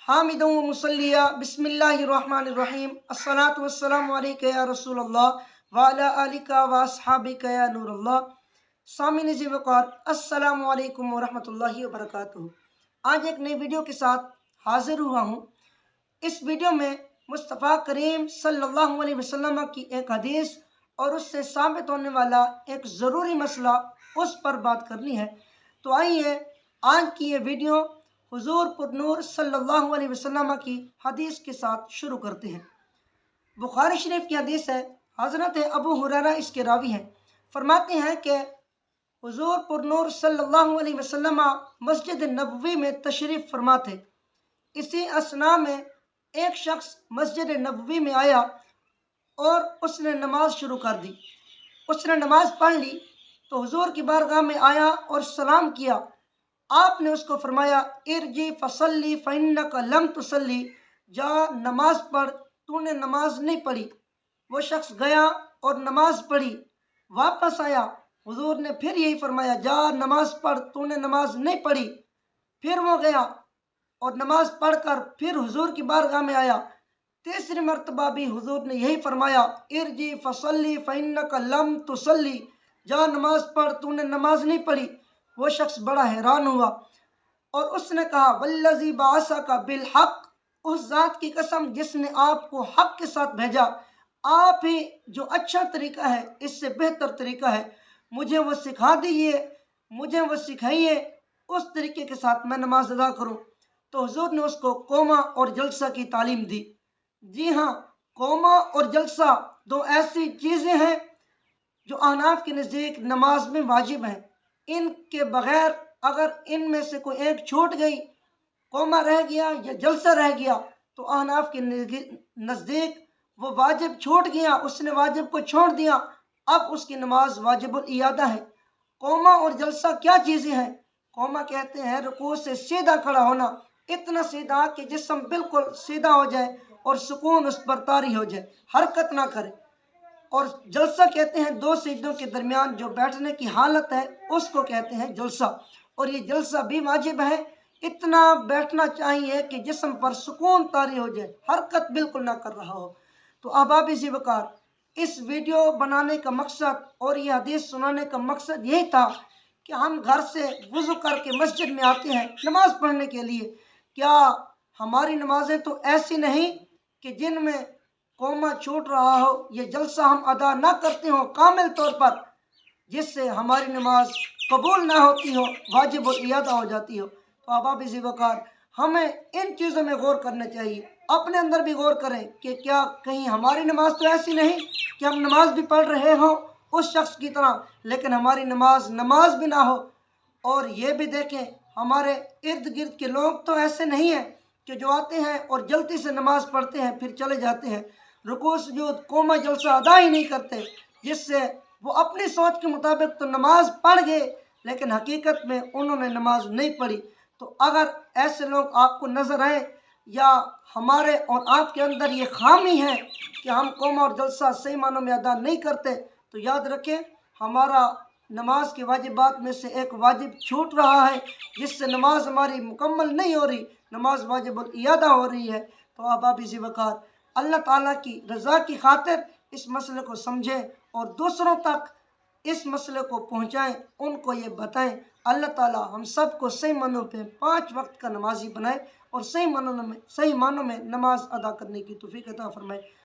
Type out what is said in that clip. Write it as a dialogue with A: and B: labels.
A: حامدا و مسلیہ بسم اللہ الرحمن الرحیم الصلاۃ والسلام علیک یا رسول اللہ وعلی آلک و اصحابک یا نور اللہ۔ سامعین ذی وقار، السلام علیکم ورحمۃ اللہ وبرکاتہ۔ آج ایک نئی ویڈیو کے ساتھ حاضر ہوا ہوں۔ اس ویڈیو میں مصطفیٰ کریم صلی اللہ علیہ وسلم کی ایک حدیث اور اس سے ثابت ہونے والا ایک ضروری مسئلہ اس پر بات کرنی ہے۔ تو آئیے آج کی یہ ویڈیو حضور پر نور صلی اللہ علیہ وسلم کی حدیث کے ساتھ شروع کرتے ہیں۔ بخاری شریف کی حدیث ہے، حضرت ابو ہریرہ اس کے راوی ہیں۔ فرماتے ہیں کہ حضور پر نور صلی اللہ علیہ وسلم مسجد نبوی میں تشریف فرما تھے۔ اسی اثناء میں ایک شخص مسجد نبوی میں آیا اور اس نے نماز شروع کر دی۔ اس نے نماز پڑھ لی تو حضور کی بارگاہ میں آیا اور سلام کیا۔ آپ نے اس کو فرمایا، ارجی فصلی فإنک لم تصلی، جا نماز پڑھ، تو نے نماز نہیں پڑھی۔ وہ شخص گیا اور نماز پڑھی، واپس آیا، حضور نے پھر یہی فرمایا، جا نماز پڑھ، تو نے نماز نہیں پڑھی۔ پھر وہ گیا اور نماز پڑھ کر پھر حضور کی بارگاہ میں آیا۔ تیسری مرتبہ بھی حضور نے یہی فرمایا، ارجی فصلی فإنک لم تصلی، جا نماز پڑھ، تو نے نماز نہیں پڑھی۔ وہ شخص بڑا حیران ہوا اور اس نے کہا، والذی بعثک بالحق، اس ذات کی قسم جس نے آپ کو حق کے ساتھ بھیجا، آپ ہی جو اچھا طریقہ ہے اس سے بہتر طریقہ ہے، مجھے وہ سکھا دیجیے، مجھے وہ سکھائیے، اس طریقے کے ساتھ میں نماز ادا کروں۔ تو حضور نے اس کو قومہ اور جلسہ کی تعلیم دی۔ جی ہاں، قومہ اور جلسہ دو ایسی چیزیں ہیں جو احناف کے نزدیک نماز میں واجب ہیں۔ ان کے بغیر اگر ان میں سے کوئی ایک چھوٹ گئی، قومہ رہ گیا یا جلسہ رہ گیا، تو احناف کے نزدیک وہ واجب چھوٹ گیا، اس نے واجب کو چھوڑ دیا، اب اس کی نماز واجب الاعادہ ہے۔ قومہ اور جلسہ کیا چیزیں ہیں؟ قومہ کہتے ہیں رکوع سے سیدھا کھڑا ہونا، اتنا سیدھا کہ جسم بالکل سیدھا ہو جائے اور سکون اس پر طاری ہو جائے، حرکت نہ کرے۔ اور جلسہ کہتے ہیں دو سجدوں کے درمیان جو بیٹھنے کی حالت ہے اس کو کہتے ہیں جلسہ، اور یہ جلسہ بھی واجب ہے۔ اتنا بیٹھنا چاہیے کہ جسم پر سکون طاری ہو جائے، حرکت بالکل نہ کر رہا ہو۔ تو احباب ذی وقار، اس ویڈیو بنانے کا مقصد اور یہ حدیث سنانے کا مقصد یہی تھا کہ ہم گھر سے وضو کر کے مسجد میں آتے ہیں نماز پڑھنے کے لیے، کیا ہماری نمازیں تو ایسی نہیں کہ جن میں قومہ چھوٹ رہا ہو، یہ جلسہ ہم ادا نہ کرتے ہوں کامل طور پر، جس سے ہماری نماز قبول نہ ہوتی ہو، واجب الاعادہ ہو جاتی ہو۔ تو احباب ذی وقار، ہمیں ان چیزوں میں غور کرنا چاہیے، اپنے اندر بھی غور کریں کہ کیا کہیں ہماری نماز تو ایسی نہیں کہ ہم نماز بھی پڑھ رہے ہوں اس شخص کی طرح، لیکن ہماری نماز بھی نہ ہو۔ اور یہ بھی دیکھیں، ہمارے ارد گرد کے لوگ تو ایسے نہیں ہیں کہ جو آتے ہیں اور جلدی سے نماز پڑھتے ہیں پھر چلے جاتے ہیں، رکوع سجود قومہ جلسہ ادا ہی نہیں کرتے، جس سے وہ اپنی سوچ کے مطابق تو نماز پڑھ گئے لیکن حقیقت میں انہوں نے نماز نہیں پڑھی۔ تو اگر ایسے لوگ آپ کو نظر آئیں یا ہمارے اور آپ کے اندر یہ خامی ہے کہ ہم قومہ اور جلسہ صحیح معنوں میں ادا نہیں کرتے، تو یاد رکھیں ہمارا نماز کے واجبات میں سے ایک واجب چھوٹ رہا ہے، جس سے نماز ہماری مکمل نہیں ہو رہی، نماز واجب الاعادہ ہو رہی ہے۔ تو احباب ذی وقار، اللہ تعالیٰ کی رضا کی خاطر اس مسئلے کو سمجھیں اور دوسروں تک اس مسئلے کو پہنچائیں، ان کو یہ بتائیں۔ اللہ تعالیٰ ہم سب کو صحیح معنوں پہ 5 وقت کا نمازی بنائے اور صحیح معنوں میں نماز ادا کرنے کی توفیق عطا فرمائے۔